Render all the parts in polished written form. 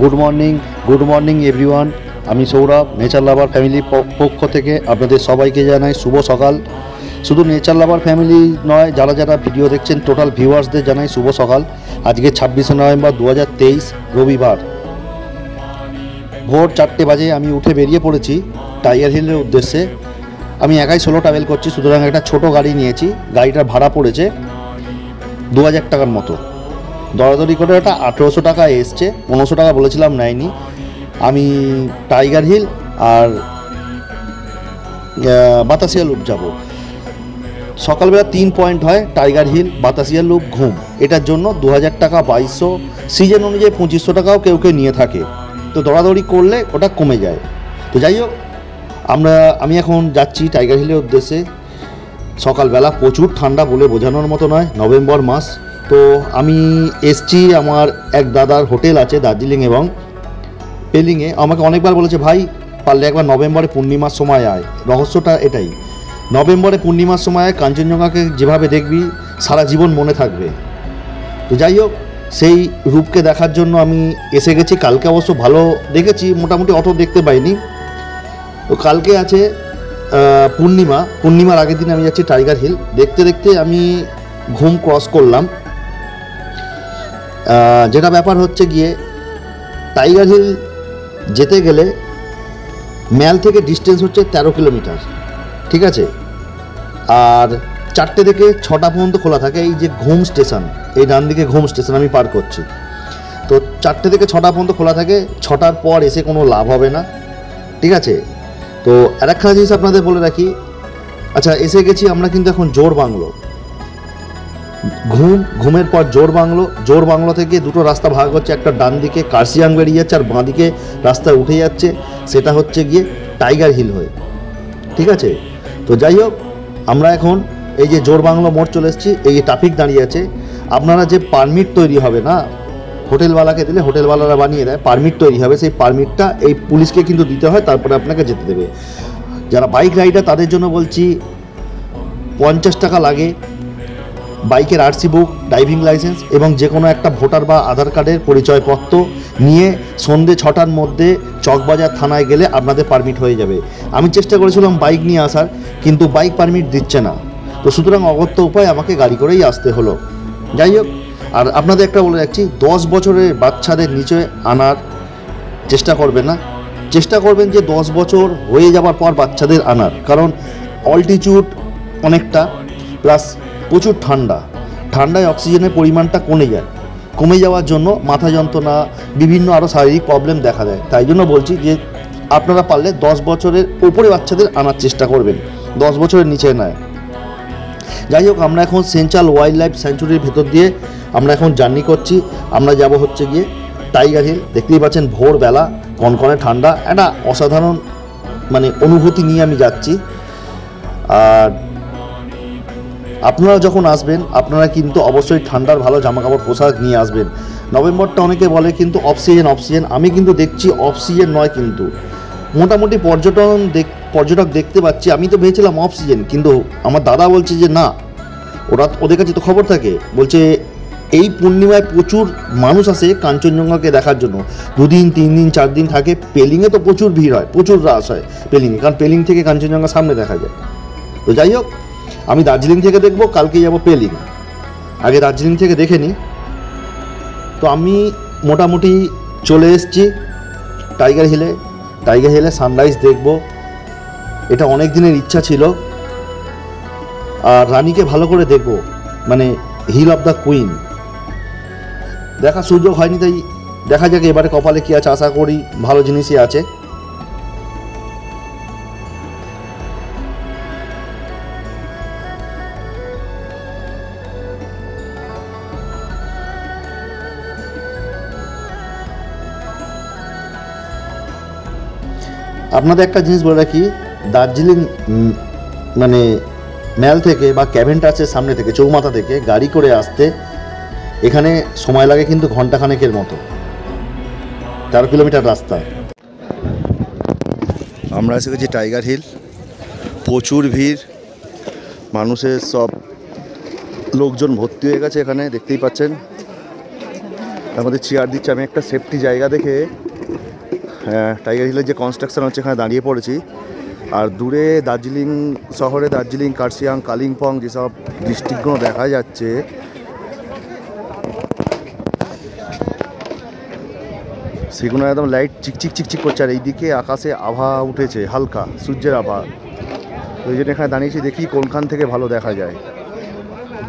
Good morning everyone. আমি Sourav, nature লাভার ফ্যামিলির পক্ষ থেকে আপনাদের সবাইকে জানাই শুভ সকাল। শুধু নেচার লাভার ফ্যামিলি নয়, যারা যারা ভিডিও দেখছেন টোটাল ভিউয়ার্সদের জানাই শুভ সকাল। আজকে 26শে নভেম্বর 2023 রবিবার, ভোর 4টে বাজে আমি উঠে বেরিয়ে পড়েছি টাইগার হিলের উদ্দেশ্যে। আমি একাই সোলো ট্রাভেল করছি, সুতরাং একটা ছোট গাড়ি নিয়েছি। গাড়িটার ভাড়া পড়েছে 2000 টাকার মতো। দরাদরি করে ওটা 1800 টাকা এসছে, 1500 টাকা বলেছিলাম, নেয়নি। আমি টাইগার হিল আর বাতাসিয়া লুপ যাব। সকালবেলা 3 পয়েন্ট হয়, টাইগার হিল, বাতাসিয়া লুপ, ঘুম। এটার জন্য 2000 টাকা, 2200, সিজন অনুযায়ী 2500 টাকাও কেউ কেউ নিয়ে থাকে। তো দৌড়াদৌড়ি করলে ওটা কমে যায়। তো যাই হোক, আমি এখন যাচ্ছি টাইগার হিলের উদ্দেশ্যে। সকালবেলা প্রচুর ঠান্ডা, বলে বোঝানোর মতো নয়, নভেম্বর মাস। তো আমি এসছি, আমার এক দাদার হোটেল আছে দার্জিলিং এবং পেলিংয়ে। আমাকে অনেকবার বলেছে, ভাই পারলে একবার নভেম্বরে পূর্ণিমার সময় আয়। রহস্যটা এটাই, নভেম্বরে পূর্ণিমার সময় কাঞ্চনজঙ্ঘাকে যেভাবে দেখবি সারা জীবন মনে থাকবে। তো যাই হোক, সেই রূপকে দেখার জন্য আমি এসে গেছি। কালকে অবশ্য ভালো দেখেছি, মোটামুটি অত দেখতে পাইনি। তো কালকে আছে পূর্ণিমার আগের দিন আমি যাচ্ছি টাইগার হিল। দেখতে দেখতে আমি ঘুম ক্রস করলাম। যেটা ব্যাপার হচ্ছে গিয়ে, টাইগার হিল যেতে গেলে ম্যাল থেকে ডিস্টেন্স হচ্ছে 13 কিলোমিটার, ঠিক আছে। আর 4টে থেকে 6টা পর্যন্ত খোলা থাকে। এই যে ঘুম স্টেশন, এই ডান দিকে ঘুম স্টেশন আমি পার করছি। তো 4টে থেকে 6টা পর্যন্ত খোলা থাকে। 6টার পর এসে কোনো লাভ হবে না, ঠিক আছে। তো আরেকটা জিনিস আপনাদের বলে রাখি। আচ্ছা, এসে গেছি আমরা কিন্তু এখন জোর বাংলো। ঘুমের পর জোর বাংলো থেকে দুটো রাস্তা ভাগ হচ্ছে। একটা ডান দিকে কার্শিয়াং বেরিয়ে যাচ্ছে, আর বাঁ দিকে রাস্তা উঠে যাচ্ছে, সেটা হচ্ছে গিয়ে টাইগার হিল হয়ে, ঠিক আছে। তো যাই হোক, আমরা এখন এই যে জোর বাংলো মোড় চলে এসেছি। এই যে ট্রাফিক দাঁড়িয়ে আছে। আপনারা যে পারমিট তৈরি হবে না, হোটেলওয়ালাকে দিলে হোটেলওয়ালারা বানিয়ে দেয়, পারমিট তৈরি হবে। সেই পারমিটটা এই পুলিশকে কিন্তু দিতে হয়, তারপরে আপনাকে যেতে দেবে। যারা বাইক রাইডার তাদের জন্য বলছি, 50 টাকা লাগে। বাইকের আরসি বুক, ড্রাইভিং লাইসেন্স এবং যে কোনো একটা ভোটার বা আধার কার্ডের পরিচয়পত্র নিয়ে সন্ধ্যে 6টার মধ্যে চকবাজার থানায় গেলে আপনাদের পারমিট হয়ে যাবে। আমি চেষ্টা করেছিলাম বাইক নিয়ে আসার, কিন্তু বাইক পারমিট দিচ্ছে না। তো সুতরাং অগত্য উপায়, আমাকে গাড়ি করেই আসতে হলো। যাই হোক, আর আপনাদের একটা বলে রাখছি, 10 বছরের বাচ্চাদের নিচে আনার চেষ্টা করবেন না। চেষ্টা করবেন যে 10 বছর হয়ে যাওয়ার পর বাচ্চাদের আনার, কারণ অল্টিটিউড অনেকটা, প্লাস প্রচুর ঠান্ডায় অক্সিজেনের পরিমাণটা কমে যাওয়ার জন্য মাথা যন্ত্রণা, বিভিন্ন আরও শারীরিক প্রবলেম দেখা দেয়। তাই জন্য বলছি যে আপনারা পারলে 10 বছরের উপরে বাচ্চাদের আনার চেষ্টা করবেন, 10 বছরের নিচে নয়। যাই হোক, আমরা এখন সেন্ট্রাল ওয়াইল্ড লাইফ স্যাংচুরির ভেতর দিয়ে আমরা এখন জার্নি করছি। আমরা যাব হচ্ছে গিয়ে টাইগার হিল। দেখতেই পাচ্ছেন ভোরবেলা, কনকনে ঠান্ডা, একটা অসাধারণ অনুভূতি নিয়ে আমি যাচ্ছি। আর আপনারা যখন আসবেন, আপনারা কিন্তু অবশ্যই ঠান্ডার ভালো জামাকাপড় পোশাক নিয়ে আসবেন। নভেম্বরটা অনেকে বলে কিন্তু অফ সিজন, আমি কিন্তু দেখছি অফ সিজন নয়, কিন্তু মোটামুটি পর্যটক দেখতে পাচ্ছি। আমি তো ভেবেছিলাম অফ সিজন, কিন্তু আমার দাদা বলছে যে না, ওদের কাছে তো খবর থাকে। বলছে এই পূর্ণিমায় প্রচুর মানুষ আসে কাঞ্চনজঙ্ঘাকে দেখার জন্য। 2 দিন 3 দিন 4 দিন থাকে। পেলিংয়ে তো প্রচুর ভিড় হয়, প্রচুর রাশ হয় পেলিংয়ে, কারণ পেলিং থেকে কাঞ্চনজঙ্ঘা সামনে দেখা যায়। তো যাই হোক, আমি দার্জিলিং থেকে দেখবো, কালকে যাব পেলিং। আগে দার্জিলিং থেকে দেখে নিই। তো আমি মোটামুটি চলে এসেছি টাইগার হিলে সানরাইজ দেখব, এটা অনেক দিনের ইচ্ছা ছিল। আর রানীকে ভালো করে দেখব, হিল অফ দ্য কুইন দেখার সুযোগ হয়নি। তাই দেখা যাক এবারে কপালে কী আছে, আশা করি ভালো জিনিসই আছে। আপনাদের একটা জিনিস বলে রাখি, দার্জিলিং ম্যাল থেকে বা ক্যাভেন টাচের সামনে থেকে, চৌমাথা থেকে গাড়ি করে আসতে এখানে সময় লাগে কিন্তু ঘন্টাখানেকের মতো, 13 কিলোমিটার রাস্তা। আমরা এসে গেছি টাইগার হিল। প্রচুর ভিড়, মানুষের সব লোকজন ভর্তি হয়ে গেছে এখানে, দেখতেই পাচ্ছেন। তার মধ্যে চেয়ার দিচ্ছে। আমি একটা সেফটি জায়গা দেখে টাইগার হিলের যে কনস্ট্রাকশন হচ্ছে এখানে দাঁড়িয়ে পড়েছি। আর দূরে দার্জিলিং শহরে, দার্জিলিং, কার্শিয়াং, কালিম্পং যেসব ডিস্ট্রিক্টগুলো দেখা যাচ্ছে, সেগুলো একদম লাইট চিকচিক চিকচিক করছে। আর এইদিকে আকাশে আভা উঠেছে, হালকা সূর্যের আভা। ওই জন্য এখানে দাঁড়িয়েছি, দেখি কোনখান থেকে ভালো দেখা যায়।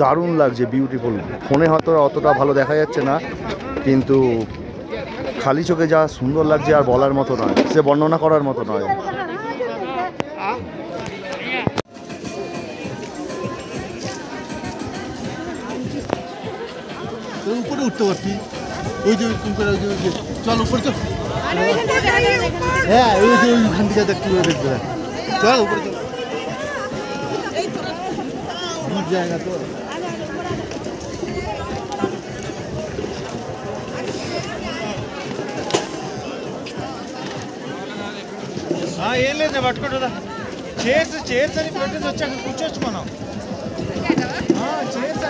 দারুণ লাগছে, বিউটিফুল। ফোনে হয়তো অতটা ভালো দেখা যাচ্ছে না, কিন্তু খালি চোখে যা সুন্দর লাগছে আর বলার মতো নয়, সে বর্ণনা করার মতো নয়। উপরে উঠতে পারতি, ওই যে চল উপরে চল। হ্যাঁ ওই যে ওইখান থেকে দেখতে দেখবে, চল উপরে চল। জায়গা তো ఏం లేదు పట్టుకుంటుందా చైర్స్ అని పెట్టేసి వచ్చి అక్కడ కూర్చోవచ్చు మనం. చైర్స్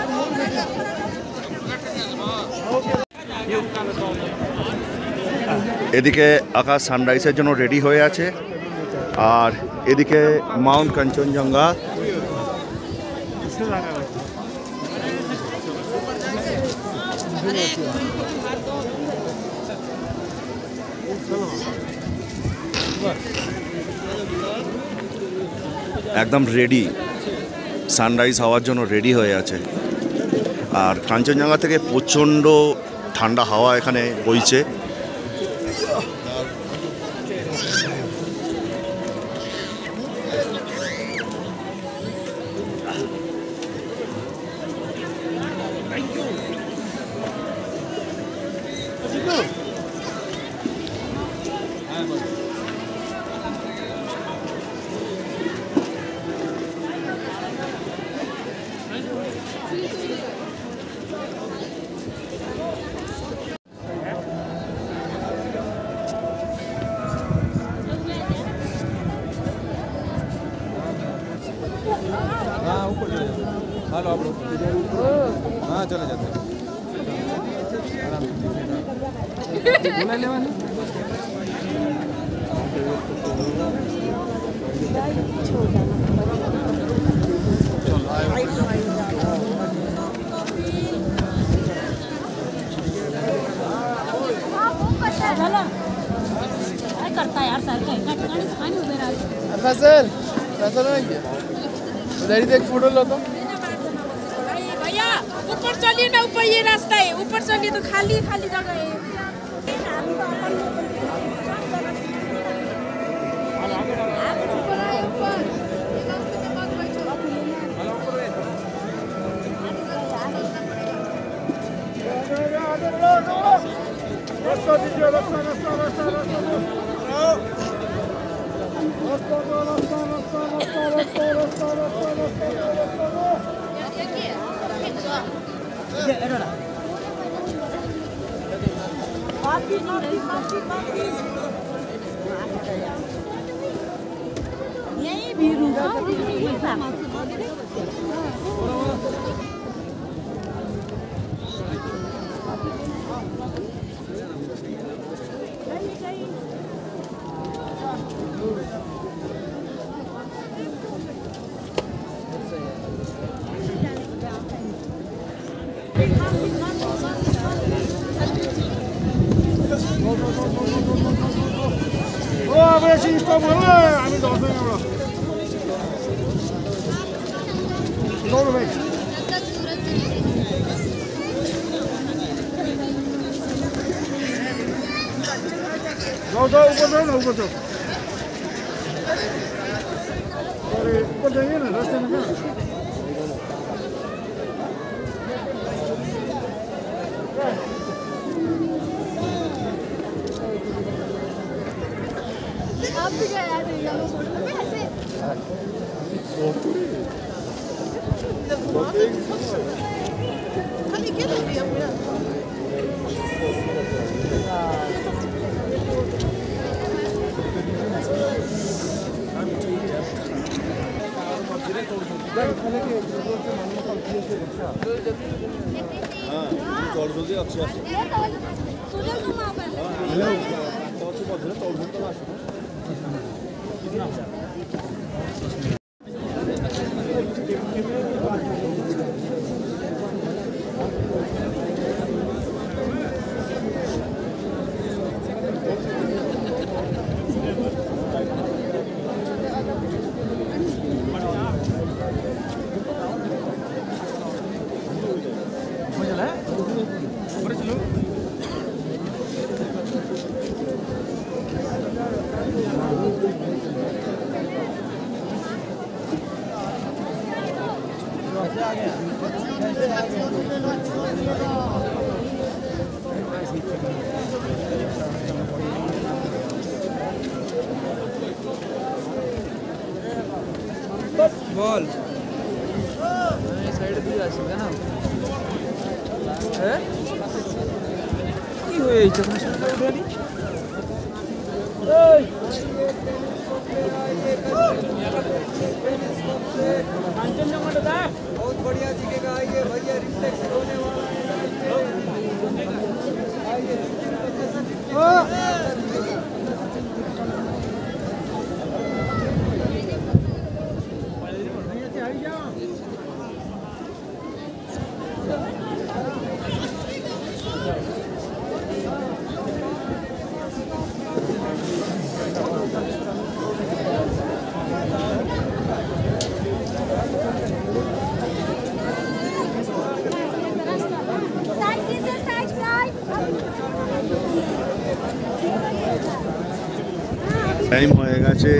এদিকে আকাশ সানরাইজের জন্য রেডি হয়ে আছে, আর এদিকে মাউন্ট কাঞ্চনজঙ্ঘা। একদম রেডি, সানরাইজ হওয়ার জন্য রেডি হয়ে আছে। আর কাঞ্চনজঙ্ঘা থেকে প্রচণ্ড ঠান্ডা হাওয়া এখানে বইছে। हेलो आप लोग, हाँ चले जाते हैं। करता है यार सर फैसल फैसल नहीं क्या उधर ही देख फोटो लो तो। भैया ऊपर चलिए ना, ऊपर ये रास्ता है, ऊपर चलिए तो खाली खाली जगह है। यही भी रुका বেশি স্টপ হবে, আমি 10 মিনিট আমরা দৌড় ভাই। जाओ जाओ ऊपर जाओ ना, ऊपर जाओ। अरे ऊपर जाइए ना, रास्ते में क्या आप भी गए यार येलो फोटो में ऐसे खाली क्या कर रही है मेरा हाँ বল এই সাইডে দিয়ে আসি না হ্যাঁ কি হয়েছে তুমি শুনতে উঠেনি এই कांचनजंगा था बहुत बढ़िया दिखेगा आइए भैया रिफ्लेक्शन होने वाला টাইম হয়ে গেছে।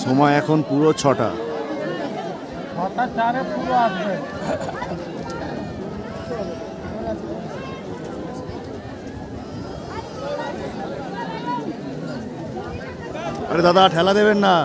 সময় এখন পুরো 6টা। 6:04 পুরো আসবে। আরে দাদা ঠেলা দেবেন না।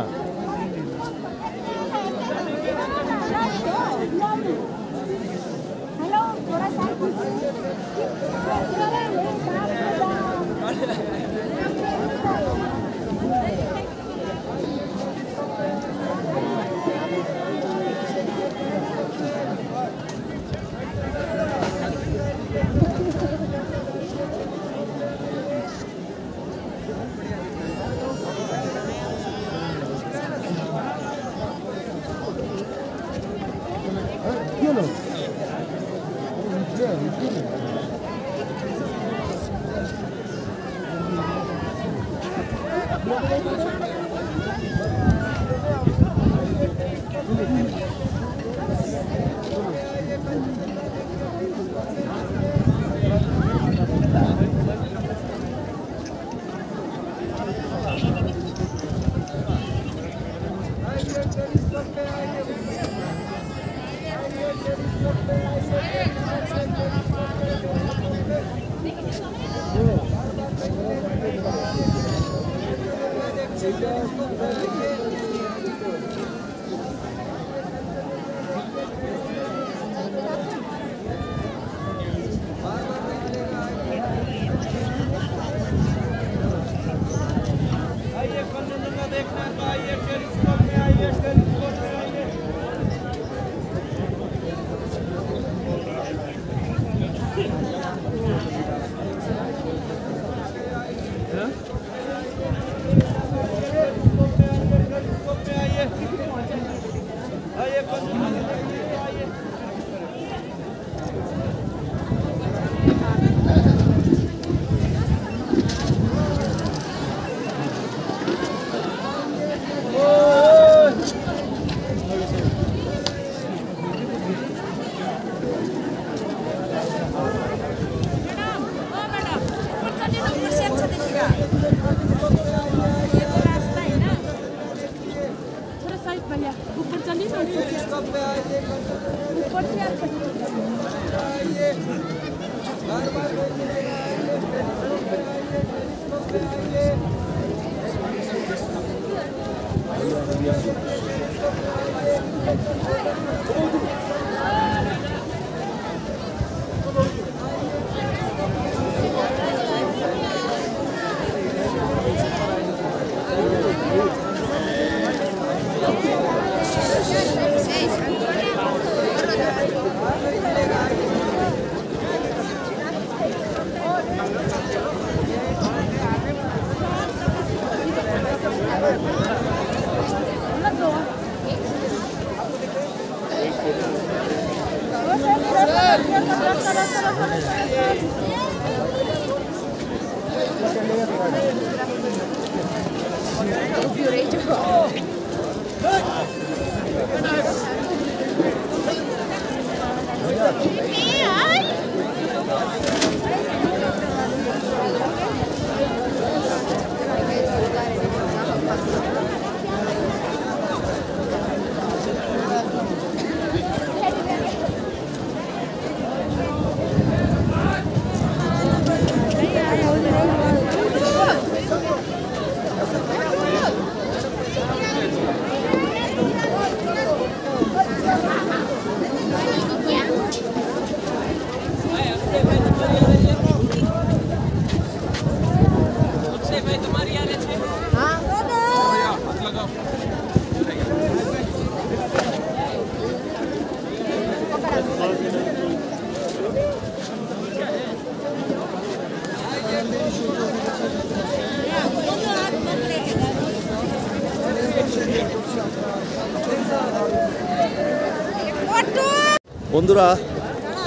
বন্ধুরা,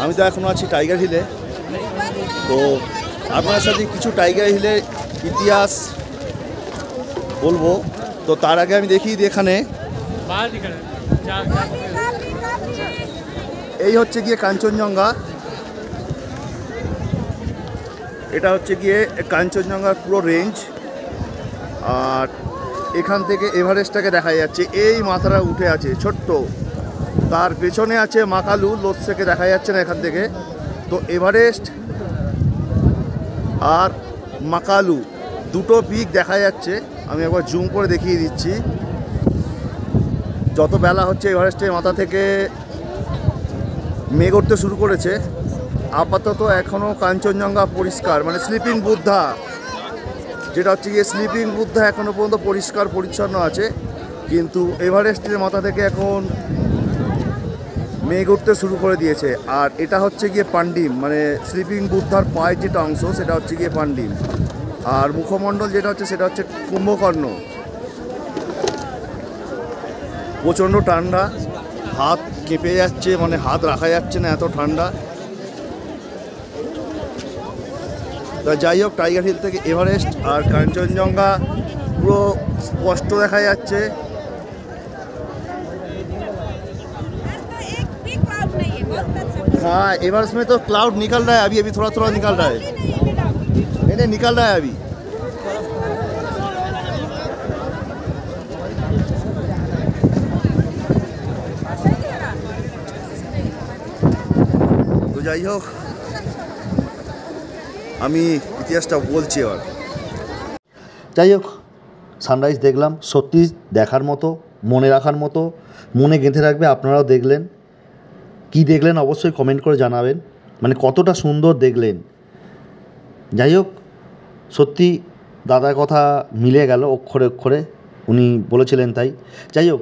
আমি তো এখন আছি টাইগার হিলে। তো আপনার সাথে কিছু টাইগার হিলের ইতিহাস বলবো। তো তার আগে আমি দেখি এখানে এই হচ্ছে গিয়ে কাঞ্চনজঙ্ঘা। এটা হচ্ছে গিয়ে কাঞ্চনজঙ্ঘার পুরো রেঞ্জ। আর এখান থেকে এভারেস্টটাকে দেখা যাচ্ছে, এই মাথাটা উঠে আছে ছোট্ট। তার পেছনে আছে মাকালু, লোৎসেকে দেখা যাচ্ছে না এখান থেকে। তো এভারেস্ট আর মাকালু দুটো পিক দেখা যাচ্ছে। আমি একবার জুম করে দেখিয়ে দিচ্ছি। যত বেলা হচ্ছে এভারেস্টের মাথা থেকে মেঘ উঠতে শুরু করেছে। আপাতত এখনও কাঞ্চনজঙ্ঘা পরিষ্কার, মানে স্লিপিং বুদ্ধা, যেটা হচ্ছে গিয়ে স্লিপিং বুদ্ধা এখনও পর্যন্ত পরিষ্কার পরিচ্ছন্ন আছে। কিন্তু এভারেস্টের মাথা থেকে এখন মেঘ উঠতে শুরু করে দিয়েছে। আর এটা হচ্ছে গিয়ে পান্ডিম, মানে স্লিপিং বুদ্ধার পায়ের যেটা অংশ সেটা হচ্ছে গিয়ে পান্ডিম। আর মুখমণ্ডল যেটা হচ্ছে সেটা হচ্ছে কুম্ভকর্ণ। প্রচণ্ড ঠান্ডা, হাত কেঁপে যাচ্ছে, মানে হাত রাখা যাচ্ছে না, এত ঠান্ডা। তা যাই হোক, টাইগার হিল থেকে এভারেস্ট আর কাঞ্চনজঙ্ঘা পুরো স্পষ্ট দেখা যাচ্ছে। हाँ, एवर्स में तो क्लाउड निकल रहा है, अभी अभी थोड़ा थोड़ा निकल रहा है। नहीं निकल रहा है अभी। তো যাই হোক, আমি ইতিহাসটা বলছি এবার। যাই হোক, সানরাইজ দেখলাম, সত্যি দেখার মতো, মনে রাখার মতো, মনে গেঁথে রাখবে। আপনারাও দেখলেন, কি দেখলেন অবশ্যই কমেন্ট করে জানাবেন, মানে কতটা সুন্দর দেখলেন। যাই হোক, সত্যি দাদার কথা মিলে গেল অক্ষরে অক্ষরে, উনি বলেছিলেন তাই। যাই হোক,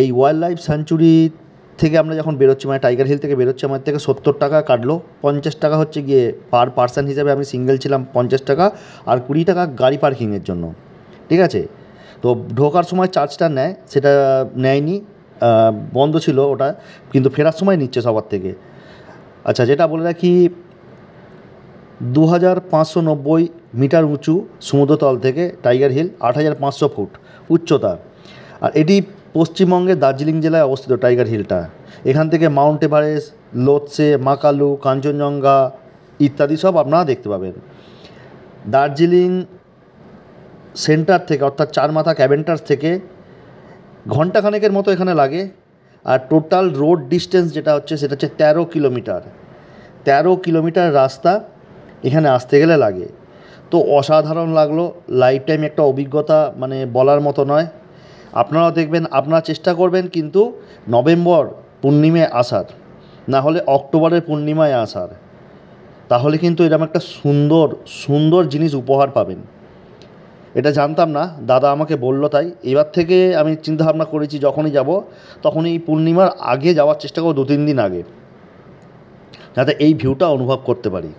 এই ওয়াইল্ড লাইফ স্যাঞ্চুরি থেকে আমরা যখন বেরোচ্ছি, মানে টাইগার হিল থেকে বেরোচ্ছি, আমার থেকে 70 টাকা কাটলো। 50 টাকা হচ্ছে গিয়ে পার পার্সন হিসাবে, আমি সিঙ্গেল ছিলাম, 50 টাকা, আর 20 টাকা গাড়ি পার্কিংয়ের জন্য। ঠিক আছে, তো ঢোকার সময় চার্জটা নেয়, সেটা নেয়নি, বন্ধ ছিল ওটা, কিন্তু ফেরার সময় নিচ্ছে সবার থেকে। আচ্ছা, যেটা বলে রাখি, 2590 মিটার উঁচু সমুদ্রতল থেকে টাইগার হিল, 8500 ফুট উচ্চতা। আর এটি পশ্চিমবঙ্গের দার্জিলিং জেলায় অবস্থিত টাইগার হিলটা। এখান থেকে মাউন্ট এভারেস্ট, লোৎসে, মাকালু, কাঞ্চনজঙ্ঘা ইত্যাদি সব আপনারা দেখতে পাবেন। দার্জিলিং সেন্টার থেকে অর্থাৎ চারমাথা ক্যাভেন্টার্স থেকে ঘণ্টাখানেকের মতো এখানে লাগে। আর টোটাল রোড ডিস্টেন্স যেটা হচ্ছে সেটা হচ্ছে 13 কিলোমিটার। 13 কিলোমিটার রাস্তা এখানে আসতে গেলে লাগে। তো অসাধারণ লাগলো, লাইফ টাইম একটা অভিজ্ঞতা, মানে বলার মতো নয়। আপনারাও দেখবেন, আপনারা চেষ্টা করবেন কিন্তু নভেম্বর পূর্ণিমায় আসার, না হলে অক্টোবরের পূর্ণিমায় আসার, তাহলে কিন্তু এরকম একটা সুন্দর সুন্দর জিনিস উপহার পাবেন। এটা জানতাম না, দাদা আমাকে বললো, তাই এবার থেকে আমি চিন্তাভাবনা করেছি যখনই যাব তখনই এই পূর্ণিমার আগে যাওয়ার চেষ্টা করব, 2-3 দিন আগে, যাতে এই ভিউটা অনুভব করতে পারি।